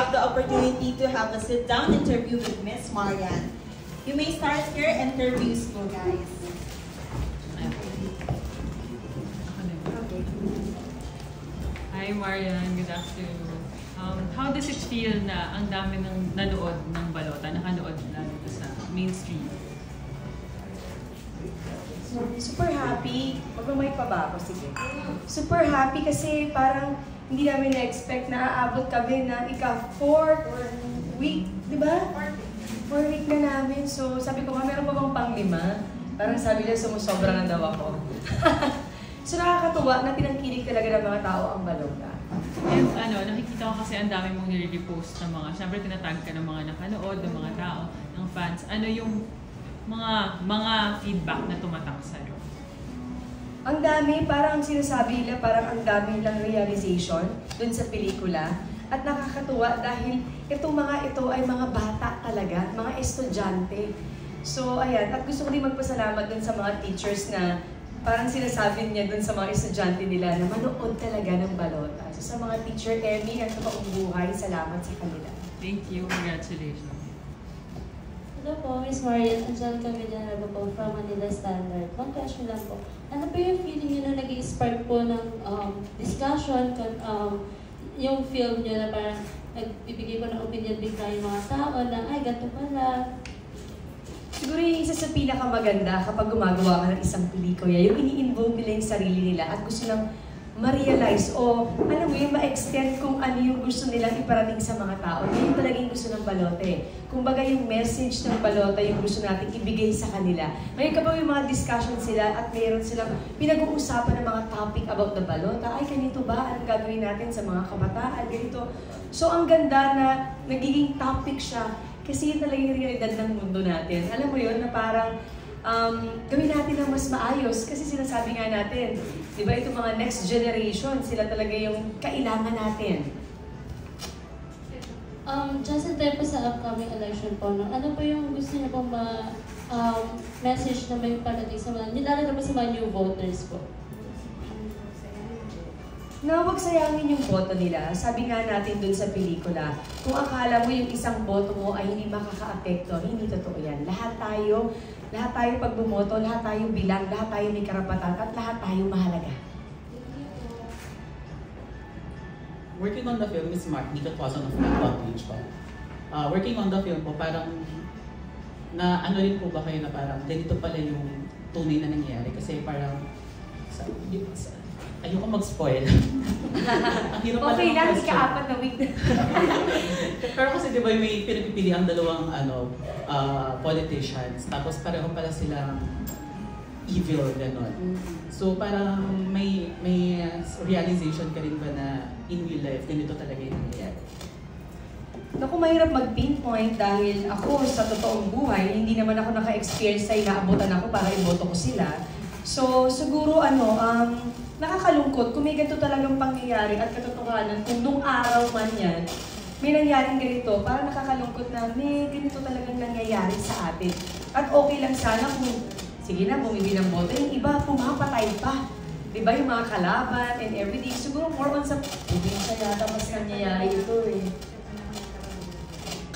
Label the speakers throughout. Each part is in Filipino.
Speaker 1: have the opportunity to have a sit-down interview with Miss Marian. You may start your interviews po, guys.
Speaker 2: Hi Marian, good afternoon. How does it feel na ang dami ng nanood ng balota, nakanood na dito sa mainstream?
Speaker 3: Super happy. Magmamay pa ba ako? Sige. Super happy kasi parang hindi namin na-expect na aabot kami ng ika-4th week, di ba? 4 week na namin. So sabi ko nga, meron pa bang pang-5? Parang sabi nila, sumusobra na daw ako. So nakakatuwa na tinangkilig talaga ng mga tao ang balota.
Speaker 2: And nakikita ko kasi ang dami mong nire-repost ng mga, syempre tinatag ka ng mga nakanood, ng mga tao, ng fans. Ano yung mga feedback na tumatak sa'yo?
Speaker 3: Ang dami, parang sinasabi nila, parang ang dami lang realization dun sa pelikula. At nakakatuwa dahil itong mga ito ay mga bata talaga, mga estudyante. So ayan, at gusto ko din magpasalamat dun sa mga teachers na parang sinasabi niya dun sa mga estudyante nila na manood talaga ng balota. So sa mga teacher, Emmy, at totoong buhay, salamat sa kanila.
Speaker 2: Thank you, congratulations.
Speaker 4: Hello po, Miss Marian. Angelica Villanueva po from Manila Standard. One question lang po. Ano po yung feeling niyo na nag-i-spark po ng discussion, yung film niyo na parang nagbibigay po ng opinion bigla yung mga tao na, ay, ganito pala.
Speaker 3: Siguro yung isa sa pinakamaganda kapag gumagawa ka ng isang pelikula, yung ini-invoke nila yung sarili nila at gusto lang ma-realize o alam mo yung ma-extend kung ano yung gusto nilang iparating sa mga tao. Yun yung talagang gusto ng balota. Kumbaga yung message ng balota yung gusto natin ibigay sa kanila. Ngayon kapag yung mga discussion sila at mayroon silang pinag-uusapan ng mga topic about the balota, ay ganito ba? Anong gagawin natin sa mga kabataan? Ganito. So ang ganda na nagiging topic siya kasi yun talaga yung realidad ng mundo natin. Alam mo yun na parang gawin natin ng mas maayos kasi sinasabi nga natin, di ba itong mga next generation, sila talaga yung kailangan natin.
Speaker 4: Just in time po sa upcoming election po, no? Ano po yung gusto niyo pong message na may parating sa mga, nilalagay po sa mga new voters po?
Speaker 3: Na huwag sayangin yung boto nila. Sabi nga natin dun sa pelikula, kung akala mo yung isang boto mo ay hindi makaka-apekto, hindi totoo yan. Lahat tayo pag bumoto, lahat tayo bilang, lahat tayo may karapatan, at lahat tayo mahalaga.
Speaker 5: Working on the film is Mark, dito po sa outreach po. Working on the film po, parang na ano rin po ba kayo na parang ganito pala yung tunay na nangyayari kasi parang ayoko mag-spoil. Ang hirap pala
Speaker 3: okay lang, ika-apat na week.
Speaker 5: Pero kasi di ba may pinagpipili ang dalawang politicians, tapos pareho pala silang evil, gano'n. So parang may realization ka rin ba na in real life, ganito talaga yung nangyayari?
Speaker 3: Naku, mahirap mag-pinpoint dahil ako sa totoong buhay, hindi naman ako naka-experience na inaabutan ako para iboto ko sila. So siguro nakakalungkot kung may ganito talagang pangyayari at katotohanan kung nung araw man yan, may nangyaring ganito, parang nakakalungkot na may ganito talagang nangyayari sa atin. At okay lang sana kung, sige na, bumili ng boto, yung iba pumapatay pa. Diba yung mga kalaban and everything. Siguro more on sa probinsya yata mas nangyayari ito eh.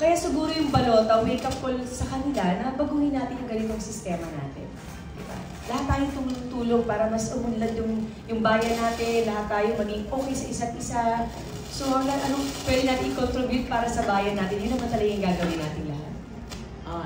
Speaker 3: Kaya siguro yung balota, wake up call sa kanila na baguhin natin yung ganitong sistema natin. Lahat tayo tulong para mas umunlad yung bayan natin, lahat tayo maging okay sa isa't isa. So hanggang anong pwede natin i-contribute para sa bayan natin, yun naman talaga yung gagawin natin lahat.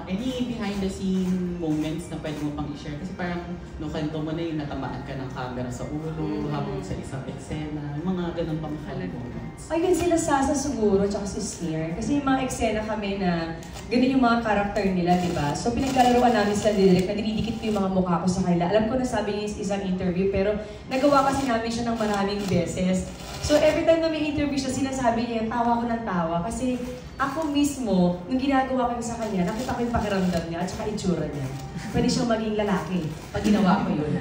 Speaker 5: Any behind the scene moments na pwede mo pang i-share? Kasi parang nung kanto mo na yung natamaan ka ng camera sa ulo, habang sa isang eksena, mga ganun pang moments.
Speaker 3: Ayun sila Sasa siguro, tsaka si Sneer. Kasi yung mga eksena kami na ganun yung mga karakter nila, di ba? So pinaglalaroan namin sila direct na dinidikit ko yung mga mukha ko sa kanila. Alam ko na sabi niya isang interview, pero nagawa kasi namin siya ng maraming beses. So every time na may interview siya, sinasabi niya, tawa ko ng tawa. Kasi ako mismo, nung ginagawa ko sa kanya, nakita ko yung pakiramdam niya at saka itsura niya. Pwede siyang maging lalaki pag ginawa ko yun.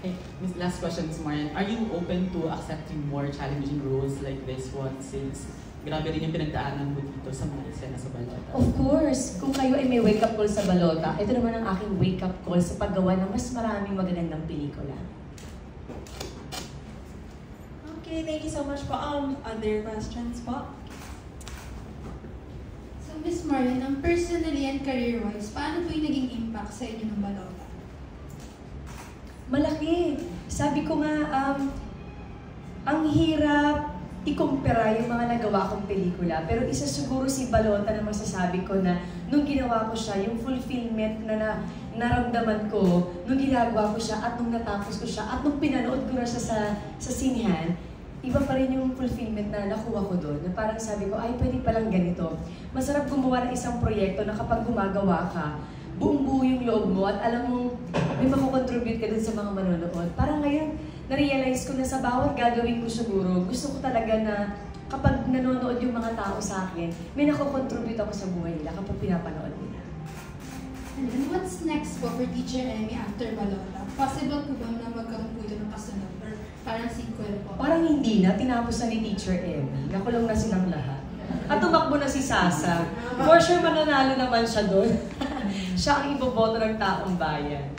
Speaker 5: Okay, last question, Ms. Marian. Are you open to accepting more challenging roles like this one since grabe rin yung pinagdaanan mo dito sa mga eksena sa balota?
Speaker 3: Of course! Kung kayo ay may wake-up call sa balota, ito naman ang aking wake-up call sa paggawa ng mas maraming magagandang pelikula.
Speaker 1: Okay, thank you so much po. Other questions po?
Speaker 6: So, Miss Marian, personally and career-wise, paano po yung naging impact sa inyo ng Balota?
Speaker 3: Malaki. Sabi ko nga, ang hirap ikumpara yung mga nagawa kong pelikula. Pero isa siguro si Balota na masasabi ko na nung ginawa ko siya, yung fulfillment na naramdaman ko, nung ginagawa ko siya at nung natapos ko siya at nung pinanood ko na siya sa sinihan, iba pa rin yung fulfillment na nakuha ko doon. Na parang sabi ko, ay pwede palang ganito. Masarap gumawa ng isang proyekto na kapag gumagawa ka, buong-buo yung loob mo at alam mo, may makakontribute ka dun sa mga manonood. Parang ngayon, na-realize ko na sa bawat gagawin ko siguro, gusto ko talaga na kapag nanonood yung mga tao sa akin, may nakakontribute ako sa buhay nila kapag pinapanood nila.
Speaker 6: And then, what's next po for Teacher Emmy after Balota? Possible po ba na magkaroon po ito ng kasunod? Or parang sequel po?
Speaker 3: Parang hindi na, tinapos na ni Teacher Emmy. Nakulong na silang lahat. At tumakbo na si Sasa. For sure, mananalo naman siya doon. Siya ang iboboto ng taong bayan.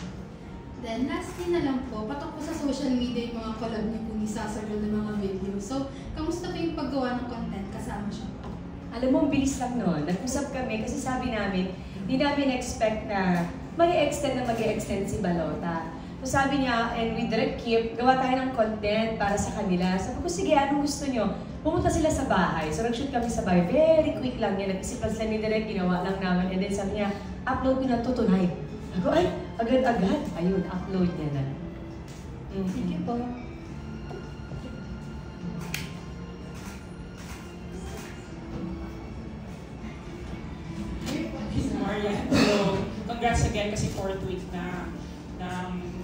Speaker 6: Then, lastly na lang po, patok po sa social media yung mga collab niyo po ni Sasa Girl ng mga video. So, kamusta po yung paggawa ng content kasama siya po?
Speaker 3: Alam mo, ang bilis lang nun. Nag-usap kami kasi sabi namin, hindi namin expect na mag-i-extend si Balota. So sabi niya, and with Direct Kip, gawa tayo ng content para sa kanila. Sabi ko, sige, anong gusto niyo? Pumunta sila sa bahay. So nag-shoot kami sa bahay. Very quick lang yan. Nag-isipan sila ni Direct, ginawa lang namin. And then sabi niya, upload ko na to tonight. Ako, ay, agad-agad. Ayun, upload niya na.
Speaker 6: Thank you po.
Speaker 7: Marian, so congrats again kasi 4th week na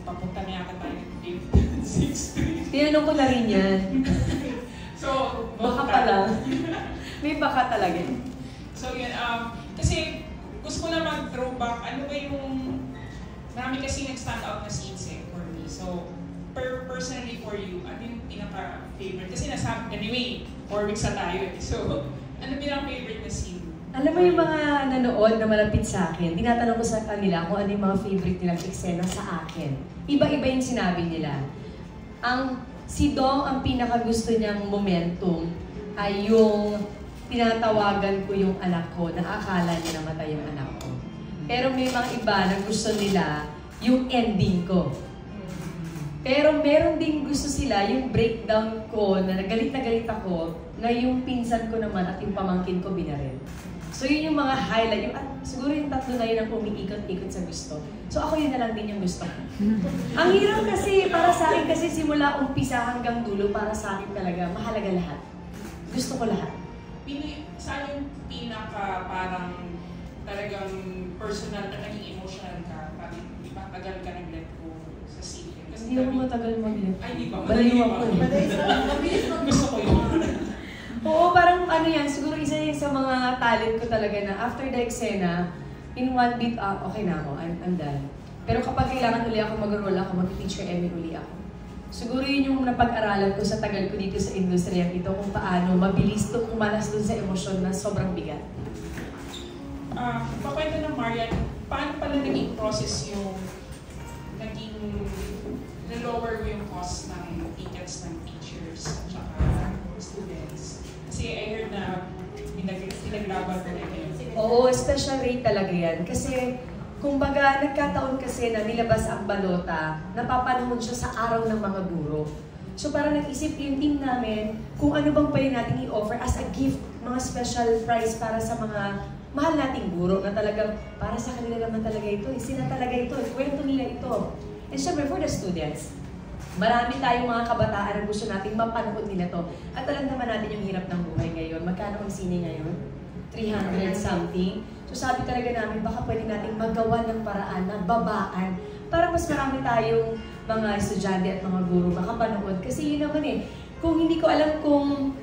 Speaker 7: papunta na yata tayo ng 5th, 6th week.
Speaker 3: Tinanong ko na rin yan.
Speaker 7: So,
Speaker 3: Baka pala. May baka talaga.
Speaker 7: So yun, kasi gusto ko na mag-throwback, ano ba yung, marami kasi nag-stand out na scenes for me. So, personally for you, ano yung pinaka-favorite? Kasi anyway, 4 weeks na tayo eh. So, ano pinaka-favorite na scene?
Speaker 3: Alam mo yung mga nanood na malapit sa akin, tinatanong ko sa kanila kung ano yung mga favorite nilang eksena sa akin. Iba-iba yung sinabi nila. Si Dong, ang pinakagusto niyang momentum ay yung tinatawagan ko yung anak ko na akala niya namatay yung anak ko. Pero may mga iba na gusto nila yung ending ko. Pero meron din gusto sila yung breakdown ko na galit ako na yung pinsan ko naman at yung pamangkin ko binaril. So yun yung mga highlight, siguro yung tatlo na yun ang umiikot-ikot sa gusto. So ako yun na lang din yung gusto ko. Ang hirap kasi, para sa akin kasi simula umpisa hanggang dulo, para sa akin talaga, mahalaga lahat. Gusto ko lahat.
Speaker 7: Saan yung pinaka parang talagang personal na naging emotional ka? Parang di ba tagal ka nag-let go sa scene?
Speaker 3: Hindi ako matagal mag-let.
Speaker 7: Ay, di ba?
Speaker 3: Baliw ako.
Speaker 7: Gusto ko yun.
Speaker 3: Oo, parang ano yan, siguro isa yan sa mga talent ko talaga na after the eksena, in one beat, okay na ako, I'm done. Pero kapag kailangan uli ako mag-roll ako, mag-Teacher Emmy uli ako. Siguro yun yung napag-aralan ko sa tagal ko dito sa industriya ito, kung paano mabilis to kumalas dun sa emosyon na sobrang bigat.
Speaker 7: Pakwento ng Marian, paano pala naging process yung naging na-lower mo yung cost ng tickets ng teachers at saka students? Kasi I heard na pinaglaban ko rin yun.
Speaker 3: Oo, special rate talaga yan. Kasi, kumbaga, nagkataon kasi na nilabas ang Balota, napapanahon siya sa araw ng mga guro. So parang nag-isip yung team namin kung ano bang pwede natin i-offer as a gift, mga special prize para sa mga mahal nating guro na talagang para sa kanila naman talaga ito. Sila talaga ito. Kwento nila ito. And syempre, for the students, marami tayong mga kabataan na gusto natin mapanood nila to. At alam naman natin yung hirap ng buhay ngayon. Magkano ang sine ngayon? 300 something. So sabi talaga namin, baka pwede natin magawa ng paraan na babaan para mas marami tayong mga estudyante at mga guro makapanood. Kasi yun naman eh, kung hindi ko alam kung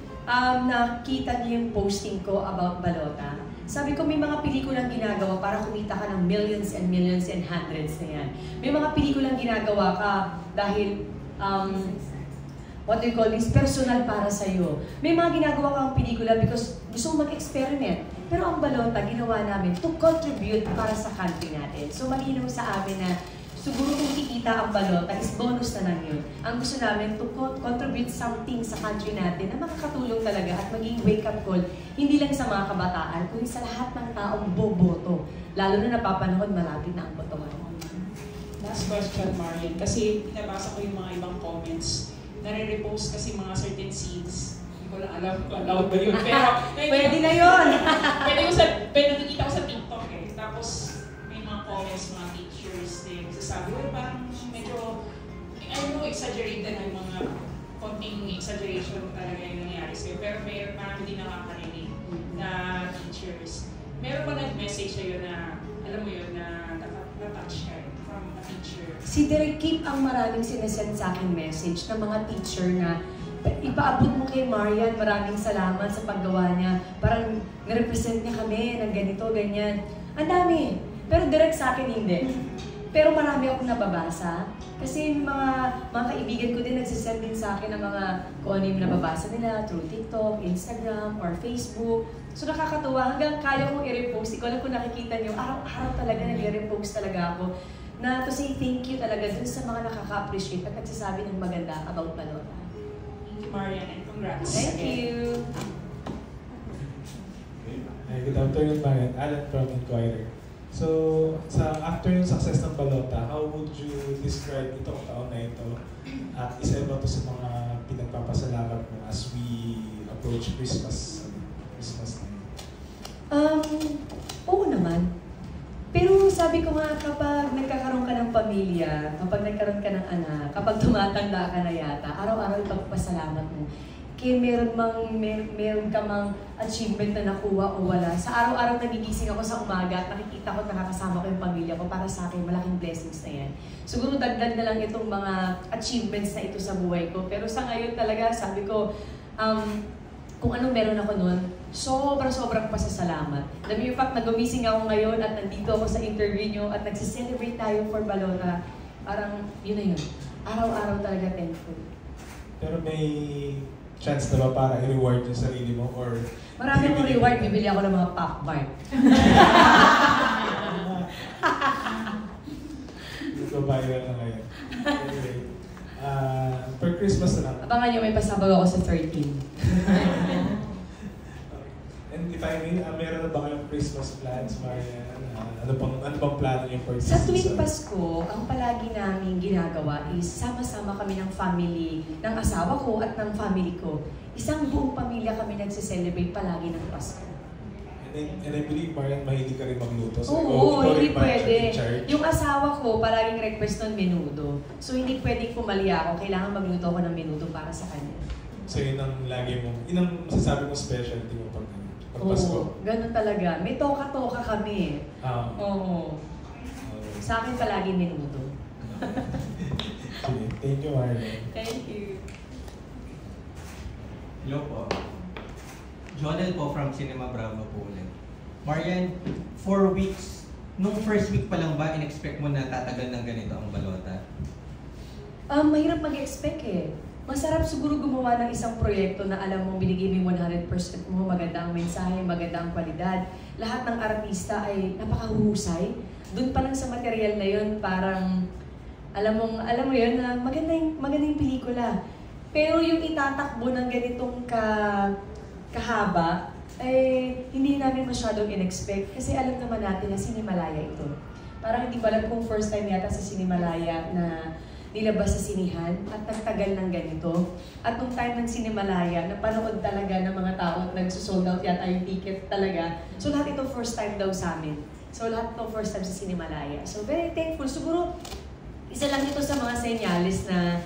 Speaker 3: nakita niyo yung posting ko about Balota, sabi ko may mga pelikulang ginagawa para kumita ka ng millions and hundreds na yan. May mga pelikulang ginagawa ka dahil what do you call this? Personal para sa'yo. May mga ginagawa kang pelikula because gusto mong mag-experiment. Pero ang Balota, ginawa namin to contribute para sa country natin. So malinaw sa amin na siguro kung kikita ang balota is bonus na lang yun. Ang gusto namin to contribute something sa country natin na makakatulong talaga at maging wake-up call, hindi lang sa mga kabataan, kundi sa lahat ng taong boboto. Lalo na napapanahon, malapit na ang botohan.
Speaker 7: Last question, Marian. Kasi nabasa ko yung mga ibang comments. Nare-repost kasi mga certain scenes. Hindi ko lang alam kung allowed ba yun. Pero,
Speaker 3: Pwede na yun!
Speaker 7: Pwede nakikita ko sa TikTok eh. Tapos, may mga comments, mga teachers din. Sasabi, parang medyo, I know, exaggerated na yung mga konting exaggeration talaga yung nangyari sa'yo. Pero marami din nakakarinig na teachers. Meron ba nag-message sa'yo na, alam mo yun, na na-touch ka from a teacher?
Speaker 3: Si Direk Kip ang maraming sinesend sa akin message ng mga teacher na ipaabot mo kay Marian, maraming salamat sa paggawa niya. Parang nirepresent niya kami ng ganito, ganyan. Ang dami. Pero direct sa akin hindi. Pero marami akong nababasa. Kasi mga kaibigan ko din nagsisend din sa akin ng mga kung ano yung nababasa nila through TikTok, Instagram, or Facebook. So nakakatuwa. Hanggang kaya kong i-repost. Ikaw lang kung nakikita niyo, araw-araw talaga nag-repost talaga ako. Na to say thank you talaga dun sa mga nakaka-appreciate at nagsasabi ng maganda about balota.
Speaker 7: Thank you, Marian, and congrats.
Speaker 3: Thank you!
Speaker 8: Hey, good afternoon, Marian. Alan from Inquirer. So, after yung success ng balota, how would you describe itong taon na ito? At isa ba ito sa mga pinagpapasalamat mo as we approach Christmas na?
Speaker 3: Oo naman. Pero sabi ko nga, kapag nagkakaroon ka ng pamilya, kapag nagkaroon ka ng anak, kapag tumatanda ka na yata, araw-araw ipagpasalamat mo. Kaya meron ka mang achievement na nakuha o wala. Sa araw-araw nagigising ako sa umaga at nakikita ko at nakakasama ko yung pamilya ko, para sa akin, malaking blessings na yan. Siguro dagdag na lang itong mga achievements na ito sa buhay ko. Pero sa ngayon talaga, sabi ko, kung anong meron ako noon, sobrang pasasalamat. Alam mo yung fact na gumising ako ngayon at nandito ako sa interview nyo at nagsiselebrate tayo for balota, parang yun na yun. Araw-araw talaga thankful.
Speaker 8: Pero may chance na ba para i-reward yung sarili mo? Or
Speaker 3: marami akong reward, bibili ako ng mga pop bar.
Speaker 8: Nagbabiral na ngayon. Anyway, for Christmas na lang.
Speaker 3: Abangan nyo, may pasabag ako sa 13.
Speaker 8: And if I may, meron na ba kayong Christmas plans, Marian? Ano bang plano niyo for this
Speaker 3: Sa tuwing
Speaker 8: season?
Speaker 3: Pasko, ang palagi namin ginagawa is sama-sama kami ng family, ng asawa ko at ng family ko. Isang buong pamilya kami nagsiselebrate palagi ng Pasko.
Speaker 8: And I believe, Marian, mahilig ka rin magluto. So,
Speaker 3: Oo, hindi
Speaker 8: rin ba
Speaker 3: pwede.
Speaker 8: in charge?
Speaker 3: Yung asawa ko, palaging request ng menudo. So, hindi pwedeng pumali ako. Kailangan magluto ako ng menudo para sa kanya.
Speaker 8: So, yun ang lagi mo, yun ang masasabi mo specialty mo pag Pasko.
Speaker 3: Oo, ganun talaga. May toka-toka kami. Oo. Sa akin palagi menudo.
Speaker 8: Thank you, Marian.
Speaker 3: Thank you.
Speaker 9: Hello po. Jonel po from Cinema Bravo po ulit. Marian, 4 weeks, nung first week pa lang ba, in-expect mo na tatagal ng ganito ang balota?
Speaker 3: Mahirap mag-expect eh. Masarap siguro gumawa ng isang proyekto na alam mong binigay mo 100% mo, maganda ang mensahe, maganda ang kwalidad. Lahat ng artista ay napakahusay. Doon pa lang sa material na yun, parang alam mo yun na maganda yung pelikula. Pero yung itatakbo ng ganitong kahaba, hindi namin masyadong in-expect. Kasi alam naman natin na Cinemalaya ito. Parang hindi ko alam kung first time yata sa Cinemalaya na nilabas sa sinihan at nagtagal ng ganito. At nung time ng Cinemalaya, napanood talaga ng mga tao at nagsusold out yata yung ticket talaga. So lahat ito first time daw sa amin. So lahat ito first time sa Cinemalaya. So very thankful. Siguro, isa lang ito sa mga senyales na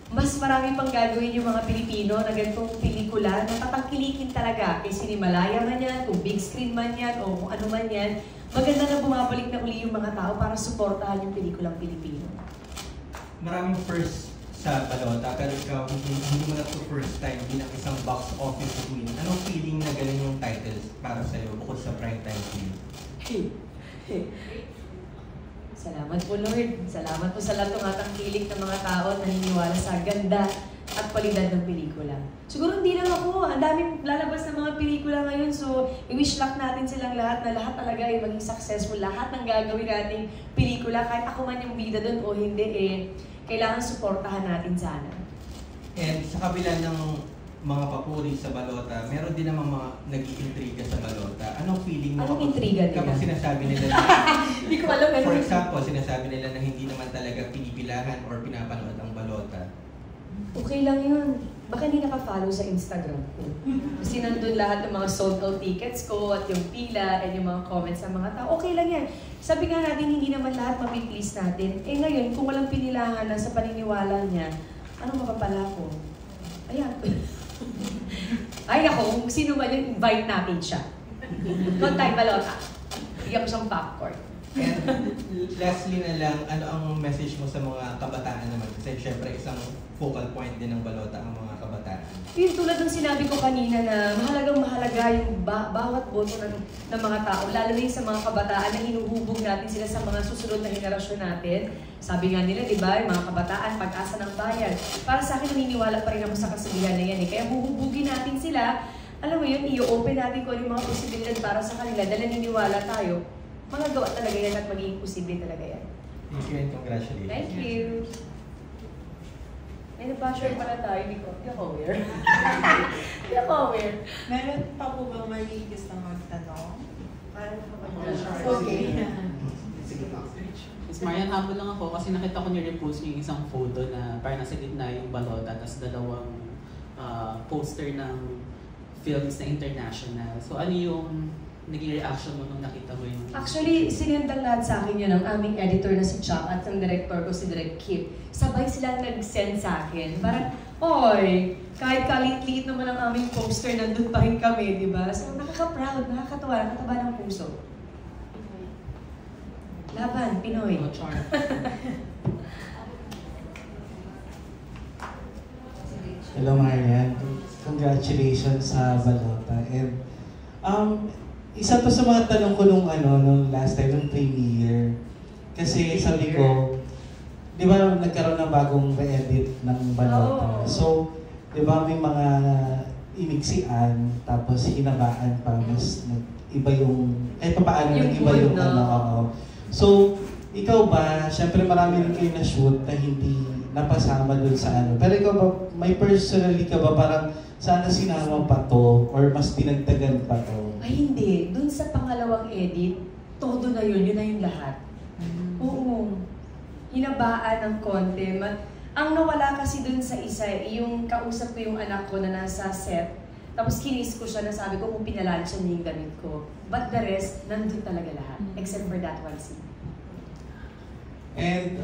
Speaker 3: mas marami pang gagawin yung mga Pilipino na ganitong pelikula na tatangkilikin talaga. Kay Cinemalaya man yan, kung big screen man yan, o kung ano man yan. Maganda na bumabalik na uli yung mga tao para suportahan yung pelikulang Pilipino.
Speaker 9: Maraming first sa balota, pero ikaw, hindi mo na to first time bilang isang box office queen. Anong feeling na galing yung titles para sa'yo bukod sa primetime film?
Speaker 3: Salamat po, Lord. Salamat po sa lahat ng atangkilik ng mga tao na naniniwala sa ganda at kwalidad ng pelikula. Siguro hindi lang ako Oo, ang daming lalabas na mga pelikula ngayon. So, i-wish luck natin silang lahat na lahat talaga ay maging successful. Lahat ng gagawin nating pelikula, kahit ako man yung bida doon o hindi, kailangan suportahan natin sana.
Speaker 9: And sa kabila ng mga papuri sa balota, meron din naman mga nag-iintriga sa balota. Anong feeling mo?
Speaker 3: Anong intriga nila?
Speaker 9: Kapag sinasabi nila na,
Speaker 3: Hindi ko alam.
Speaker 9: for example, sinasabi nila na hindi naman talaga pinipilahan or pinapanood ang balota.
Speaker 3: Okay lang yun. Baka hindi naka-follow sa Instagram ko. Kasi nandun lahat ng mga sold out tickets ko at yung pila and yung mga comments ng mga tao. Okay lang yan. Sabi nga natin, hindi naman lahat mapiplease natin. Eh ngayon, kung walang pinilahan na sa paniniwala niya, ano mapapala ko? Ayan. Ay ako, kung sino man yung invite natin siya. Huwag tayo balota. Bigyan ko siyang popcorn.
Speaker 9: And lastly na lang, ano ang message mo sa mga kabataan naman? Kasi syempre isang focal point din ng balota ang mga kabataan.
Speaker 3: Yung tulad ng sinabi ko kanina na mahalaga yung bawat boto ng mga tao, lalo na yung sa mga kabataan na hinuhubog natin sila sa mga susunod na henerasyon natin. Sabi nga nila, di ba, yung mga kabataan, pag-asa ng bayan. Para sa akin, naniniwala pa rin ako sa kasabihan na yan. Kaya huhubugin natin sila, alam mo yun, i-open natin kung ano yung mga posibilidad para sa kanila dahil naniniwala tayo. Mga gawa talaga yan at magiging posible talaga yan.
Speaker 9: Thank you and congratulations.
Speaker 3: Thank you. May nabasher pala tayo, hindi ako aware. Hindi ako aware.
Speaker 1: Meron pa po bang may gusto magtanong?
Speaker 5: Okay. Miss Marian, habol lang ako kasi nakita ko ni-repost niyo yung isang photo na parang nasa gitna yung balota tapos dalawang poster ng films na international. So ano yung naging reaction mo nung nakita mo yung...
Speaker 3: Actually, sinendang lahat sa akin yun ng aming editor na si Chuck at ang director ko si Direk Kip. Sabay silang nag-send sa akin. Parang, oy, kahit kalit-liit naman ang aming poster, nandun pa rin kami, di ba? So, nakaka-proud, nakakatawa, nakataba ng puso. Laban, Pinoy.
Speaker 5: Oh, charm.
Speaker 10: Hello, Marian. Congratulations sa balota. And, isa to sa mga tanong ko nung last time, nung premiere. Kasi sabi ko, di ba nagkaroon ng bagong re-edit ng balota? So, di ba may mga iniksian, tapos hinabaan pa, mas iba yung, kahit pa paano nag-iba yung ano. So, ikaw ba, syempre marami rin kayo na-shoot na hindi napasama dun sa ano. Pero ikaw ba, may personally ka ba parang sana sinama pa to or mas dinagdagan pa to?
Speaker 3: Ay, hindi. Dun sa pangalawang edit, todo na yun na yung lahat. Oo. Hinabaan ng konti. Ang nawala kasi dun sa isa, yung kausap ko yung anak ko na nasa set, tapos kinis ko siya na sabi ko kung pinalansya niya yung damit ko. But the rest, nandun talaga lahat. Except for that one scene.
Speaker 10: And,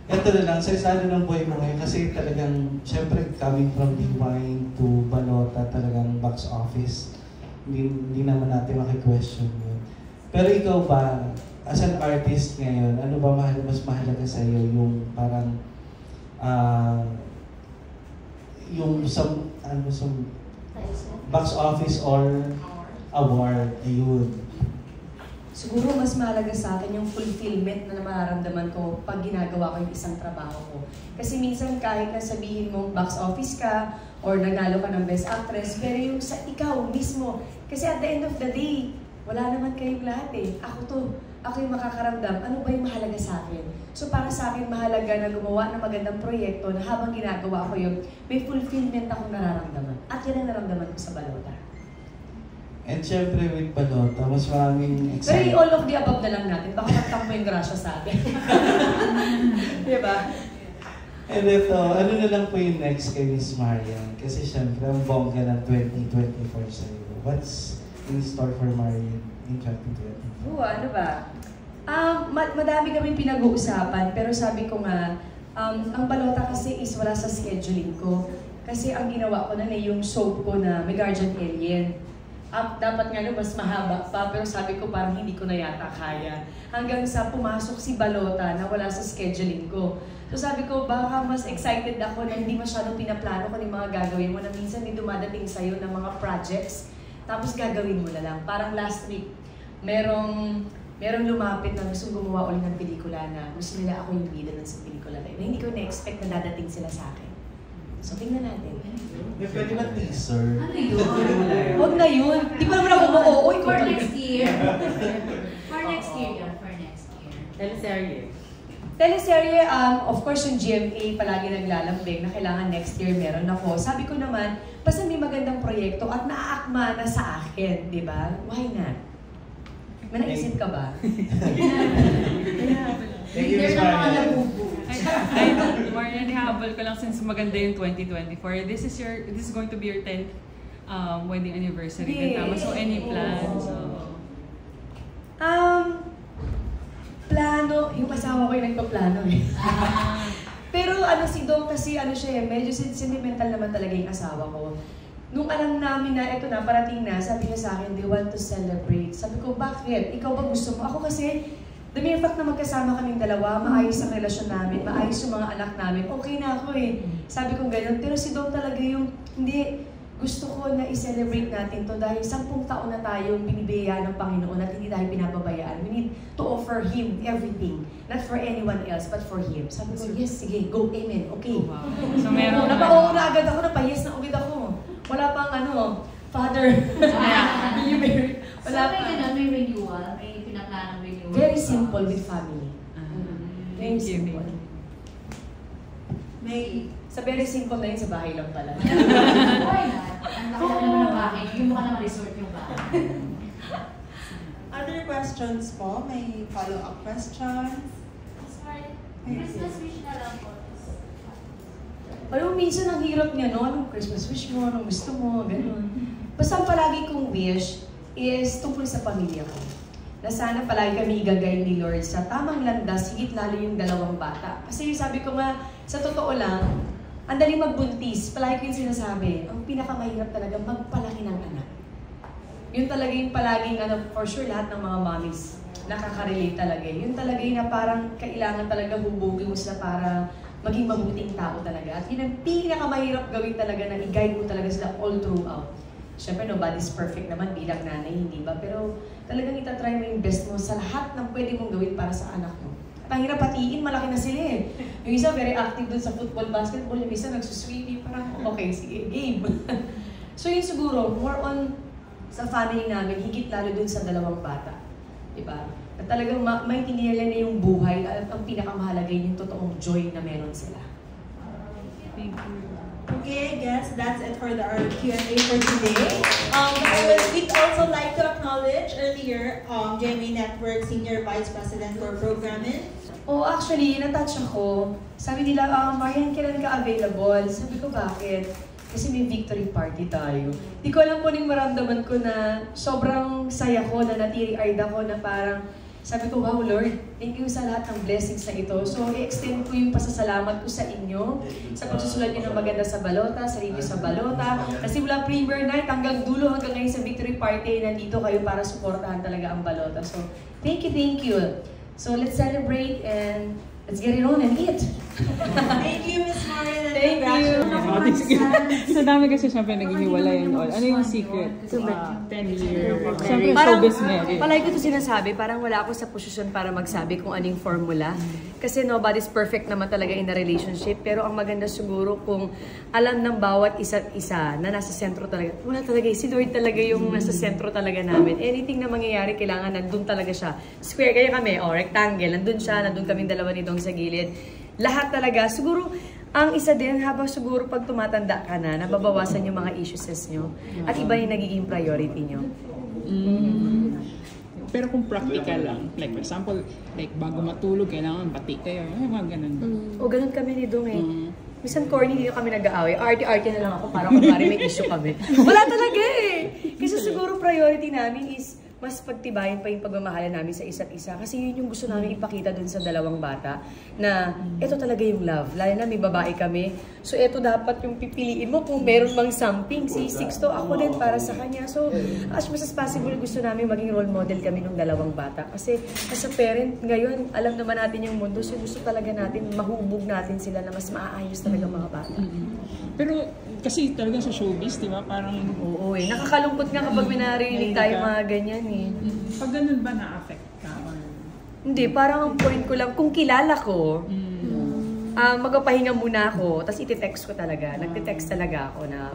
Speaker 10: ito na lang, sa estado ng buhay mo ngayon, kasi talagang, syempre, coming from Rewind to Balota, talagang box office, hindi naman natin maki-question yun. Pero ikaw ba, as an artist ngayon, ano ba mas mahalaga sa'yo? Yung parang, yung box office or award, ayun.
Speaker 3: Siguro mas mahalaga sa akin yung fulfillment na mararamdaman ko pag ginagawa ko yung isang trabaho ko. Kasi minsan kahit na sabihin mong box office ka or nanalo ka ng Best Actress, pero yung sa ikaw mismo, kasi at the end of the day, wala naman kayong lahat eh. Ako yung makakaramdam, ano ba yung mahalaga sa akin? So para sa akin, mahalaga na gumawa ng magandang proyekto na habang ginagawa ko yun, may fulfillment akong nararamdaman. At yan ang naramdaman ko sa balota.
Speaker 10: And syempre with balota, mas maraming excitement.
Speaker 3: Pero all of the above na lang natin, baka magtampo yung grasya sa atin. Diba?
Speaker 10: And ito, ano na lang po yung next kay Miss Marian? Kasi syempre, ang bongga ng 2024 sa'yo. What's in store for Marian in 2024?
Speaker 3: Ano ba? Madami kami pinag-uusapan, pero sabi ko nga, ang balota kasi is wala sa scheduling ko. Kasi ang ginawa ko na yung soap ko na may Guardian Alien. Dapat nga mas mahaba pa, pero sabi ko parang hindi ko na yata kaya. Hanggang sa pumasok si balota na wala sa scheduling ko. So sabi ko, baka mas excited ako na hindi masyadong pinaplano kung yung mga gagawin mo na minsan may dumadating sa'yo ng mga projects, tapos gagawin mo na lang. Parang last week, merong lumapit na gusto gumawa ulit ng pelikula na gusto nila ako yung bida ng sa pelikula na yun. Hindi ko na-expect na dadating sila sa akin. So tingnan natin.
Speaker 10: Pwede ba teaser?
Speaker 11: Ano yun?
Speaker 3: Huwag na yun. Di pa naman ako ma-oo.
Speaker 11: For next year. For next year yun. For next year.
Speaker 5: Teleserye.
Speaker 3: Teleserye, of course, yung GMA palagi naglalambing na kailangan next year meron ako. Sabi ko naman, basta may magandang proyekto at naaakma na sa akin, di ba? Why not? May naisip ka ba?
Speaker 10: Thank you, Miss Marian.
Speaker 2: Marian, habol ko lang since maganda yung 2024. This is going to be your 10th wedding anniversary.
Speaker 3: Yes.
Speaker 2: So any plans?
Speaker 3: Plano, yung asawa ko yung nagpa-plano eh. Pero si Dong kasi siya medyo sentimental naman talaga yung asawa ko. Nung alam namin na ito na, parating na, sabi niya sa akin, they want to celebrate. Sabi ko, bakit? Ikaw ba gusto mo? Ako kasi, the mere fact na magkasama kaming dalawa, maayos ang relasyon namin, maayos yung mga anak namin, okay na ako eh. Sabi ko ganun. Pero si Dong talaga yung, hindi, gusto ko na i-celebrate natin to dahil 10 taon na tayong binibigyan ng Panginoon at hindi tayo pinababayaan. We need to offer Him everything. Not for anyone else, but for Him. Sabi ko, yes, sige, go, amen, okay.
Speaker 2: Wow. So meron
Speaker 3: Napao na agad ako, napayes na agad ako. Wala pang Father, will you marry? Wala
Speaker 11: so may renewal, may pinaplanong renewal.
Speaker 3: Very simple with family. Very simple. Sa very simple na yun, sa bahay lang pala.
Speaker 11: Why not? Ang laki naman ng bahay. Yung mukha naman resort yung bahay.
Speaker 1: Other questions po? May follow-up questions?
Speaker 11: Sorry. Christmas wish na lang po.
Speaker 3: Alam, minsan ang hirap niya, no? Anong Christmas wish mo? Anong gusto mo? Ganun. Basta palagi kong wish is tungkol sa pamilya ko. Na sana palagi kami igagay ni Lord sa tamang landas, higit lalo yung 2 bata. Kasi sabi ko nga, sa totoo lang, ang daling magbuntis, palagi ko yung sinasabi, ang pinakamahirap talaga magpalaki ng anak. Yun talaga yung palaging, for sure lahat ng mga mommies, nakaka-relate talaga. Yun talaga yung na parang kailangan talaga hubugin mo sila para maging mabuting tao talaga. At yun ang pinakamahirap gawin talaga na i-guide mo talaga sila all throughout. Siyempre, nobody's perfect naman bilang nanay, hindi ba? Pero talagang itatry mo yung best mo sa lahat ng pwede mong gawin para sa anak mo. At ang hirap hatiin, malaki na sila eh. Yung isa very active dun sa football, basketball, yung isa nagsuswimming, parang okay, sige, game. So yun siguro, more on sa family namin, higit lalo dun sa 2 bata. Diba? At talagang maintindihan nila yung buhay at ang pinakamahalaga yung totoong joy na meron sila.
Speaker 2: Thank you.
Speaker 1: Okay, I guess that's it for our Q&A for today. We'd also like to acknowledge earlier GMA Network Senior Vice President for Programming.
Speaker 3: Oh, actually, natouch ako. Sabi nila, Marian, kailan ka available? Sabi ko, bakit? Kasi may victory party tayo. Di ko alam kung anong maramdaman ko na sobrang saya ko, na natiri-eyed ako na parang sabi ko, wow Lord, thank you sa lahat ng blessings na ito. So, i-extend ko yung pasasalamat ko sa inyo sa pagsusulat nyo ng maganda sa balota, sa review sa balota. Kasi mula premiere night hanggang dulo, hanggang ngayon sa victory party, nandito kayo para suportahan talaga ang balota. So, thank you, thank you. So, let's celebrate and let's get it on and eat.
Speaker 1: Thank you, Ms. Marian.
Speaker 3: Thank you.
Speaker 2: Sa dami kasi siyempre naghihiwalay and all. Ano yung secret? 10 years. Siyempre
Speaker 3: Parang,
Speaker 2: showbiz marriage.
Speaker 3: palagi ko ito sinasabi, parang wala ako sa posisyon para magsabi kung anong formula. Kasi nobody's perfect naman talaga in a relationship. Pero ang maganda siguro kung alam ng bawat isa't isa na nasa sentro talaga. Wala talaga, si Lord talaga yung nasa sentro talaga namin. Anything na mangyayari, kailangan nandun talaga siya. Square kaya kami, rectangle, nandun siya, nandun kaming dalawa ni Dong sa gilid. Lahat talaga. Siguro, ang isa din, habang siguro pag tumatanda ka na, nababawasan yung mga issues nyo. At iba yung nagiging priority nyo.
Speaker 7: Pero kung practical lang, like for example, like bago matulog, kailangan bati kayo, mga ganun.
Speaker 3: O ganun kami ni Dong eh. Minsan corny, dito kami nag-aaway. Arte-arte na lang ako para kunwari may issue kami. Wala talaga eh! Kasi siguro priority namin is mas pagtibayin pa yung pagmamahalan namin sa isa't isa. Kasi yun yung gusto namin ipakita dun sa 2 bata na ito talaga yung love. Lalo na may babae kami. So ito dapat yung pipiliin mo kung meron mang something. Si Sixto, ako din para sa kanya. So as much as possible, gusto namin maging role model kami ng 2 bata. Kasi as a parent, ngayon, alam naman natin yung mundo. So gusto talaga natin, mahubog natin sila na mas maaayos talaga mga bata.
Speaker 7: Pero kasi talaga sa showbiz, di ba? Parang...
Speaker 3: Oo eh. Nakakalungkot nga kapag may narinig tayo mga ganyan eh.
Speaker 7: Pag ganun ba na-affect ka?
Speaker 3: Hindi, parang ang point ko lang, kung kilala ko, magpapahinga muna ako, tapos iti-text ko talaga. Nagte-text talaga ako na,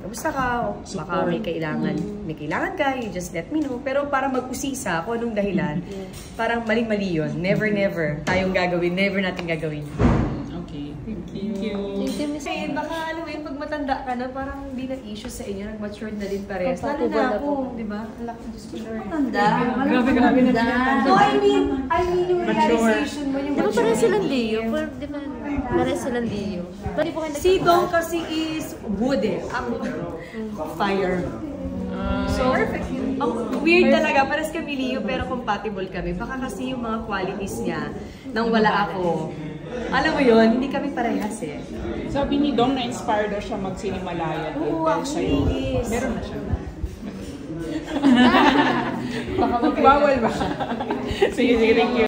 Speaker 3: kamusta ka? Baka may kailangan ka, you just let me know. Pero para mag-usisa kung anong dahilan, parang maling-mali yun. Never tayong gagawin. Never natin gagawin.
Speaker 5: Okay.
Speaker 2: Thank you.
Speaker 3: Kasi baka alam mo yun, pag matanda ka na, parang hindi na issue sa inyo, nag-matured na din parehas. Lalo na ako, di ba? Ang laki ng Diyos ko, Lord.
Speaker 11: Matanda.
Speaker 2: Grabe na.
Speaker 3: No, I mean yung realization mo, yung
Speaker 4: Di ba
Speaker 3: maturity.
Speaker 4: parang silang Leo? Di ba parang silang Leo?
Speaker 3: Si Dong kasi is wood eh. Ako, fire. So, weird talaga. Pares kami Leo, pero compatible kami. Baka kasi yung mga qualities niya, nang wala ako, alam mo yun, hindi kami parehas eh.
Speaker 7: Sabi ni Dom, na-inspire daw siya mag-Sinimalaya.
Speaker 3: Oo, ako is.
Speaker 7: Meron na siya.
Speaker 3: Baka
Speaker 7: Bawal ba? Sige, thank you.